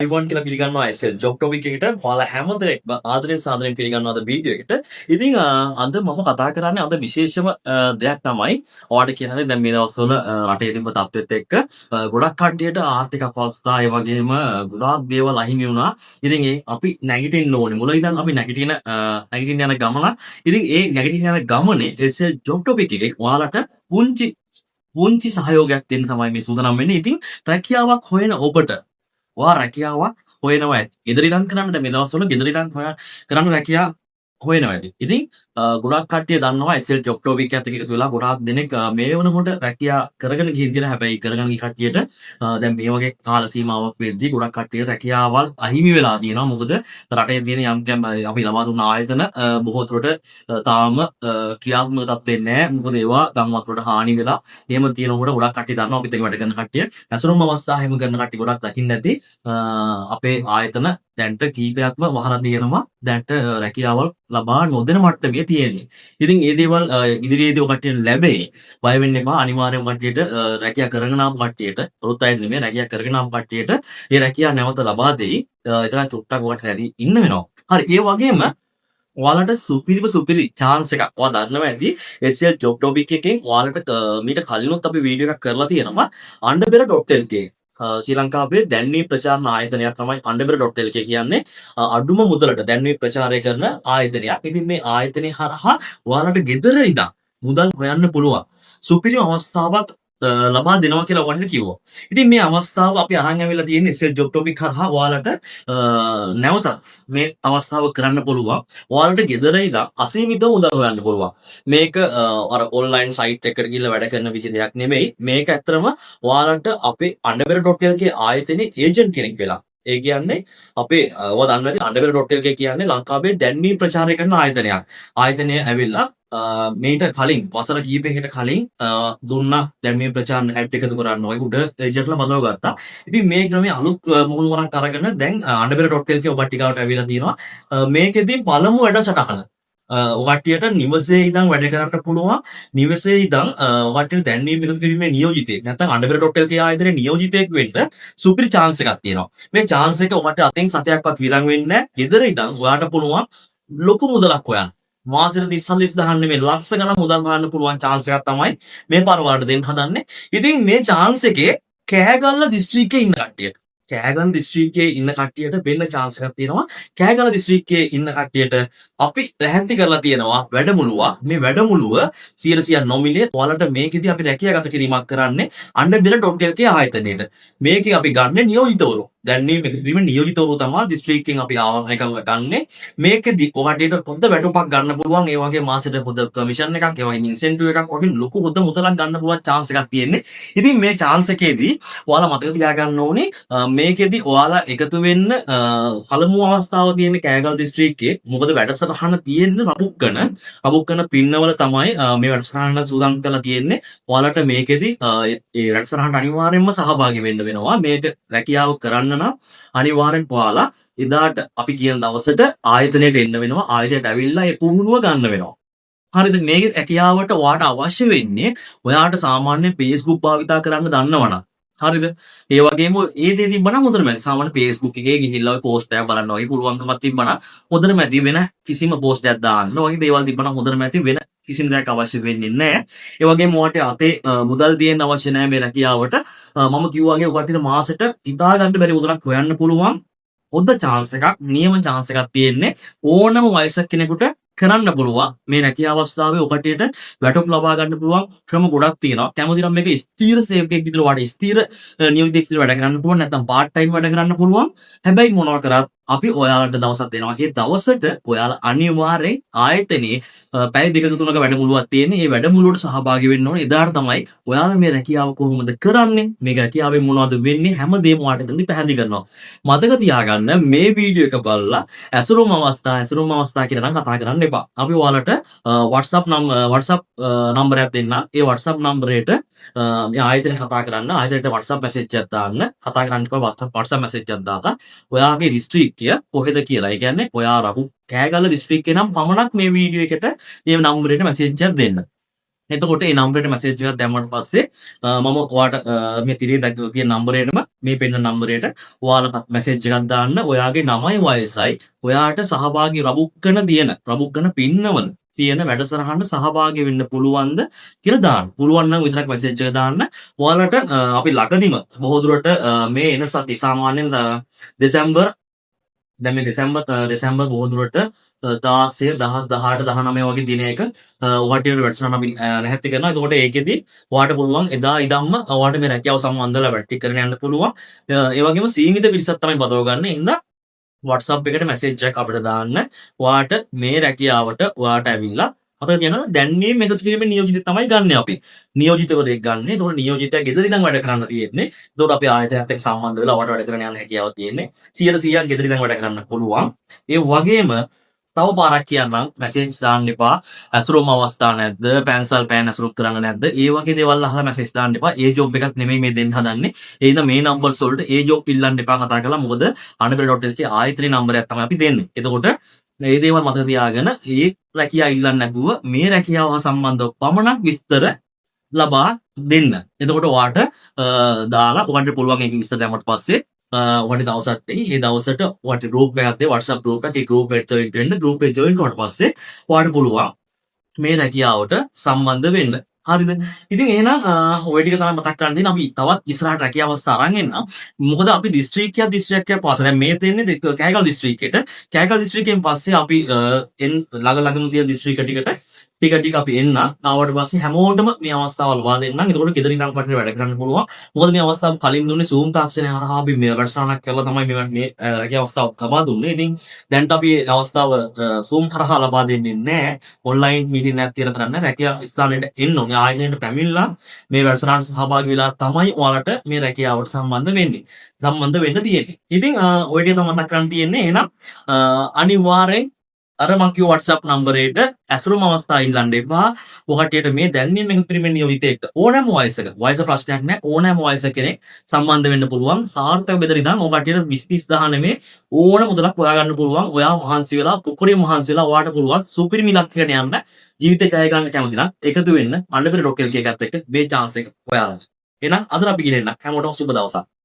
අයිබෝන් කියලා පිළිගන්නවා SL ජොබ් ටොපික් එකට ඔයාලා හැමදෙනෙක්ම ආදරෙන් සාදරෙන් පිළිගන්නවා අද වීඩියෝ එකට. ඉතින් අද මම කතා කරන්නේ අද විශේෂම දෙයක් තමයි ඔයාලට කියන්නේ දැන් මේ දවස්වල රටේ තිබ්බ තත්ත්වෙත් එක්ක ගොඩක් කට්ටියට ආර්ථික අපහසුතා ඒ වගේම ගොඩාක් දේවල් අහිමි වුණා. ඉතින් ඒ අපි නැගිටින්න ඕනේ. මුල ඉඳන් අපි නැගිටින යන ගමන. ඉතින් ඒ නැගිටින යන ගමනේ SL ජොබ් ටොපික් එකේ ඔයාලට පුංචි සහයෝගයක් දෙන්න තමයි මේ සූදානම් වෙන්නේ. ඉතින් රැකියාවක් හොයන ඔබට ඔයා රැකියාවක් හොයනවා ඇති. ගෙදර ඉඳන් කරන්න දැන් මේ දවස්වල ගෙදර ඉඳන් කරන්න රැකියාව හොයනවා ඇති. ඉතින් ගොඩක් කට්ටිය දන්නවා SL ජොබ් ටොපික් එකත් එක්ක එකතු වෙලා ගොඩාක් දෙනෙක් මේ වෙනකොට රැකියාව කරගෙන ගිහින් තියෙන හැබැයි කරගෙන ගිය කට්ටියට දැන් මේ වගේ කාල සීමාවක් වෙද්දී ගොඩක් කට්ටියට රැකියාවල් අහිමි වෙලා තියෙනවා. මොකද රටේ තියෙන යම් අපි ලබා දුන්න ආයතන බොහෝ දුරට තාම ක්‍රියාත්මක තත්ත්වෙන්නේ නැහැ. මොකද ඒවා ගම්වත් වලට හානි වෙලා එහෙම තියෙනකොට ගොඩක් කට්ටිය දන්නවා අපිත් එක්ක වැඩ කරන කට්ටිය. ඇසුරුම් අවස්ථා හැම කරන කට්ටිය ගොඩක් දකින්න ඇති. අපේ ආයතන දැන්ට කීපයක්ම වහලා තියෙනවා. දැන්ට රැකියාවල් ලබා නොදෙන මට්ටමේ තියෙන්නේ. ඉතින් මේ දේවල් ඉදිරියේදී ඔය කට්ටියට ලැබෙයි. බය වෙන්න එපා. අනිවාර්යයෙන්ම කට්ටියට රැකියාව කරගෙන ආපු කට්ටියට, තොරත් අය නෙමෙයි රැකියාව කරගෙන ආපු කට්ටියට මේ රැකියාව නැවත ලබා දෙයි. ඒතරම් චුට්ටක් ඔකට හැදී ඉන්න වෙනවා. හරි. ඒ වගේම ඔයාලට සුපිරි chance එකක්. ඔයා දන්නවා ඇති SL job topic එකෙන් ඔයාලට මීට කලිනුත් අපි වීඩියෝ එකක් කරලා තියෙනවා. underbera.lk ශ්‍රී ලංකාවේ දැන්වීම් ප්‍රචාරණ ආයතනයක් තමයි underbera.lk කියන්නේ. අඩුම මුදලට දැන්වීම් ප්‍රචාරය කරන ආයතනයක්. ඉතින් මේ ආයතනය හරහා ඔයාලට ගෙදර ඉඳන් මුදල් හොයන්න පුළුවන්. සුපිරි අවස්ථාවක් ලබා දෙනවා කියලා වන්න කිව්වා. ඉතින් මේ අවස්ථාව අපි අරන් ඇවිල්ලා තියෙන්නේ SL job topic හරහා ඔයාලට නැවතත් මේ අවස්ථාව කරන්න පුළුවන්. ඔයාලට ගෙදර ඉඳන් අසීමිත මුදල් හොයන්න පුළුවන්. මේක අර ඔන්ලයින් සයිට් එකකට ගිහිල්ලා වැඩ කරන විදිහ දෙයක් නෙමෙයි. මේක ඇත්තටම ඔයාලට අපේ underbera.lk ආයතනයේ ඒජන්ට් කෙනෙක් වෙලා. ඒ කියන්නේ අපේ ඔයා දන්නවා ඇති underbera.lk කියන්නේ ලංකාවේ දැන්වීම් ප්‍රචාරය කරන ආයතනයක්. ආයතනය ඇවිල්ලා මේට කලින් වසර කීපයකට කලින් දුන්නා දැන්වීම් ප්‍රචාරණ ඇඩ් එකතු කරන්න ඔය උඩ ඒජන්ට්ලා බදව ගත්තා. ඉතින් මේ ක්‍රමයේ අලුත් මුහුණුවරක් අරගෙන දැන් underbera.lk ඔබට ටිකවට ඇවිල්ලා තියෙනවා. මේකෙදී පළමු වැඩසටහන ඔකට්ටියට නිවසේ ඉඳන් වැඩ කරන්න පුළුවන්. නිවසේ ඉඳන් ඔකට්ටියට දැන්වීම් එකතු කිරීමේ නියෝජිතයෙක් නැත්නම් underbera.lk ආයතනයේ නියෝජිතයෙක් වෙන්න සුපිරි chance එකක් තියෙනවා. මේ chance එක ඔබට අතෙන් සතයක්වත් විරන් වෙන්නේ නැහැ. ගෙදර ඉඳන් ඔයාට පුළුවන් ලොකු මුදලක් හොයන්න. මාසෙට 30,000 නෙමෙයි ලක්ෂ ගණන් මුදල් ගන්න පුළුවන් chance එකක් තමයි මේ පාර ඔයාලට දෙන්න හදන්නේ. ඉතින් මේ chance එකේ කෑගල්ල දිස්ත්‍රික්කයේ ඉන්න කට්ටියට කෑගල්ල දිස්ත්‍රික්කයේ ඉන්න කට්ටියට වෙන්න chance එකක් තියෙනවා. කෑගල්ල දිස්ත්‍රික්කයේ ඉන්න කට්ටියට අපි රැහැන්ති කරලා තියෙනවා වැඩමුළුවක්. මේ වැඩමුළුව 100% නොමිලේ ඔයාලට මේකෙදි අපි රැකියාගත කිරීමක් කරන්නේ underbera.lk ආයතනයේට. මේකේ අපි ගන්න නියෝජිතවරු. දැන්වීම් එකතු කිරීමේ නියෝජිතවරු තමයි දිස්ත්‍රික්කයෙන් අපි ආවරණය කරලා ගන්නෙ. මේකෙදි ඔයාලට පොඩ වැටුපක් ගන්න පුළුවන්. ඒ වගේ මාසෙට පොඩ කමිෂන් එකක්, ඒ වගේ ඉන්සෙන්ටිව් එකක් වගේ ලොකු හොඳ මුදලක් ගන්න පුළුවන් chance එකක් තියෙන්නේ. ඉතින් මේ chance එකේදී ඔයාලා මතක තියාගන්න ඕනේ මේකෙදි ඔයාලා එකතු වෙන්න පළමු අවස්ථාව තියෙන්නේ කෑගල් දිස්ත්‍රික්කයේ. මොකද වැඩසටහන තියෙන්නේ රබුක්කන පින්නවල තමයි මේ වැඩසටහන සූදානම් කරලා තියෙන්නේ. ඔයාලට මේකෙදි ඒ වැඩසටහනට අනිවාර්යයෙන්ම සහභාගී වෙන්න වෙනවා. මේක රැකියාව කරන්න නම් අනිවාර්යෙන් ඔයාලා එදාට අපි කියන දවසට ආයතනයට එන්න වෙනවා. ආයතනයට ඇවිල්ලා ඒ පුහුණුව ගන්න වෙනවා. හරිද? මේ රැකියාවට ඔයාට අවශ්‍ය වෙන්නේ ඔයාට සාමාන්‍ය Facebook භාවිතා කරන්න දන්නවනම්. හරිද? ඒ වගේම ඒ දේ තිබ්බනම් හොඳටම ඇති. සාමාන්‍ය Facebook එකේ ගිහිල්ලා ඔය පෝස්ට් එකක් බලන්න වගේ පුළුවන්කමක් තිබ්බනම් හොඳටම ඇති. වෙන කිසිම පෝස්ට් එකක් දාන්න වගේ දේවල් තිබ්බනම් හොඳටම ඇති. වෙන කිසිම දෙයක් අවශ්‍ය වෙන්නේ නැහැ. ඒ වගේම ඔයාට අතේ මුදල් දෙන්න අවශ්‍ය නැහැ මේ රැකියාවට. මම කිව්වා වගේ ඔයාට මාසෙට හිතා ගන්න බැරි මුදලක් හොයන්න පුළුවන්. හොඳ chance එකක්, නියම chance එකක් තියෙන්නේ ඕනම වයසක කෙනෙකුට කරන්න පුළුවන්. මේ රැකියාව අවස්ථාවේ ඔකටියට වැටුප් ලබා ගන්න පුළුවන් ක්‍රම ගොඩක් තියෙනවා. කැමති නම් මේක ස්ථීර සේවකයෙක් විදිහට වාට ස්ථීර නියෝජිතයෙක් විදිහට වැඩ කරන්න පුළුවන්. නැත්නම් part time වැඩ කරන්න පුළුවන්. හැබැයි මොනවා කරත් අපි ඔයාලට දවසක් දෙනවා. ඒ දවසට ඔයාලා අනිවාර්යෙන් ආයතනයේ පැය දෙක තුනක වැඩමුළුවක් තියෙන්නේ. ඒ වැඩමුළුවට සහභාගී වෙන්න ඕනේ. එදාට තමයි ඔයාලා මේ රැකියාව කොහොමද කරන්නේ? මේ රැකියාවෙන් මොනවද වෙන්නේ? හැමදේම ඔයාලට දෙන්න පැහැදිලි කරනවා. මතක තියාගන්න මේ වීඩියෝ එක බලලා ඇසුරුම් අවස්ථා කියලා නම් කතා කරන්න එපා. අපි ඔයාලට WhatsApp නම්බරයක් දෙන්න. ඒ WhatsApp නම්බරයට මේ ආයතනයට කතා කරන්න. ආයතනයට WhatsApp message එකක් දාන්න. කතා කරන්න WhatsApp message එකක් දාලා ඔයාගේ district කොහෙද කියලා. ඒ කියන්නේ ඔයා රහු කෑගල්ල දිස්ත්‍රික්කේ නම් පමණක් මේ වීඩියෝ එකට මේ නම්බරයට මැසේජ් එකක් දෙන්න. එතකොට ඒ නම්බරයට මැසේජ් එකක් දැම්මට පස්සේ මම ඔයාට මේ තිරේ දැක්ක තියෙන නම්බරයටම මේ පෙන්න නම්බරයට ඔයාලා මැසේජ් එකක් දාන්න. ඔයාගේ නමයි වයසයි ඔයාට සහභාගී රබුක්කන පින්නවල තියෙන වැඩසටහනට සහභාගී වෙන්න පුළුවන්ද කියලා දාන්න. පුළුවන් නම් විතරක් මැසේජ් එක දාන්න. ඔයාලට අපි ළඟදිම බොහෝ දුරට මේ එන සති සාමාන්‍යයෙන් දෙසැම්බර් දැන් මේ දෙසැම්බර් බොහෝ දුරට 16 10 18 19 වගේ දිනයක ඔයාට වැඩසටහන අපි නැහැත්ති කරනවා. එතකොට ඒකෙදි ඔයාට පුළුවන් එදා ඉදන්ම ඔයාට මේ රැකියාව සම්බන්ධලා වැටි කරගෙන යන්න පුළුවන්. ඒ වගේම සීමිත පිරිසක් තමයි බදව ගන්න. ඉතින් WhatsApp එකට මැසේජ් එකක් අපිට දාන්න. ඔයාට මේ රැකියාවට ඔයාට ඇවිල්ලා මතක තියාගන්න දැන්වීම එකතු කිරීමේ නියෝජිතය තමයි ගන්න අපි. නියෝජිතවරයෙක් ගන්න. ඒතකොට නියෝජිතයා ගෙදර ඉඳන් වැඩ කරන්න තියෙන්නේ. ඒතකොට අපි ආයතනයත් එක්ක සම්බන්ධ වෙලා ඔයාට වැඩ කරන්න යන හැකියාවක් තියෙන්නේ. 100% ගෙදර ඉඳන් වැඩ කරන්න පුළුවන්. ඒ වගේම තව පාරක් කියන්නම් මැසේජ් දාන්න එපා. ඇසුරුම් අවස්ථා නැද්ද? පැන්සල් පෑන් ඇසුරු කරන්න නැද්ද? ඒ වගේ දේවල් අහලා මැසේජ් දාන්න එපා. ඒ ජොබ් එකක් නෙමෙයි මේ දෙන්න හදන්නේ. ඒ හින්දා මේ නම්බර්ස් වලට ඒ ජොබ් ඉල්ලන්න එපා කතා කරලා. මොකද අනබෙල.lk ආයතනයේ නම්බරයක් තමයි අපි දෙන්නේ. එතකොට මේ දේවල් මතක තියාගෙන ඒ රැකියාව ඉල්ලන්න නැතුව මේ රැකියාව සම්බන්ධව පමණක් විස්තර ලබා දෙන්න. එතකොට ඔයාට දාලා ඔයාලට පුළුවන් ඒක විස්තර දැම්මට පස්සේ ඔයාට දවසක් ඒ දවසට ඔයාට ගෲප් එකක් දෙයි WhatsApp ගෲප් එකක්. ඒ ගෲප් එකට ජොයින් වෙන්න. ගෲප් එකට ජොයින් වුණාට පස්සේ ඔයාට පුළුවන් මේ රැකියාවට සම්බන්ධ වෙන්න. හරිද? ඉතින් එහෙනම් ඔය ටික තමයි මතක් කරන් දෙන්න. අපි තවත් ඉස්සරහට රැකියාව අවස්ථා අරන් එන්නම්. මොකද අපි දිස්ත්‍රික්කයක් පාස දැන් මේ දෙන්නේ කෑගල් දිස්ත්‍රික්කයට. කෑගල් දිස්ත්‍රික්කයෙන් පස්සේ අපි ළඟම තියෙන දිස්ත්‍රික්ක ටික අපි එන්න. ආවට පස්සේ හැමෝටම මේ අවස්ථාව ලබා දෙන්නම්. එතකොට ගෙදර ඉඳන් කටට වැඩ කරන්න පුළුවන්. මොකද මේ අවස්ථාව කලින් දුන්නේ Zoom තාක්ෂණය හරහා අපි මේ වැඩසටහනක් කරලා තමයි මේ රැකියාව අවස්ථාව ලබා දුන්නේ. ඉතින් දැන්ට අපි අවස්ථාව Zoom හරහා ලබා දෙන්නේ නැහැ. ඔන්ලයින් මීටින් එකක් තියලා කරන්න රැකියාව ස්ථානයට එන්න ඕනේ. ආයතනයට පැමිණලා මේ වැඩසටහනට සහභාගී වෙලා තමයි ඔයාලට මේ රැකියාවට සම්බන්ධ වෙන්න තියෙන්නේ. ඉතින් ඔය ටික තමයි මතක් කරන් තියෙන්නේ. එහෙනම් අනිවාර්යෙන් අර මං කිව්ව WhatsApp නම්බරේට ඇසුරුම අවස්ථා ඉල්ලන්න එපා. ඔකටියට මේ දැන්වීම එකතු කිරීමේ නියෝජිතයෙක් ඕනෑම වයස ප්‍රශ්නයක් නැහැ. ඕනෑම වයස කෙනෙක් සම්බන්ධ වෙන්න පුළුවන්. සාර්ථක බෙදර ඉඳන් ඔකටියට 20 30 නෙමේ ඕන මුදලක් හොයා ගන්න පුළුවන්. ඔයා මහන්සි වෙලා කුකුරේ මහන්සි වෙලා ඔයාට පුළුවන් සුපිරිම ඉලක්කයකට යන්න ජීවිතේ ජය ගන්න කැමති නම් එකතු වෙන්න අඬබෙර.lk එකත් එක්ක මේ chance එක ඔයාලා. එහෙනම් අද අපි ගිහින් එන්න හැමෝටම සුබ දවසක්.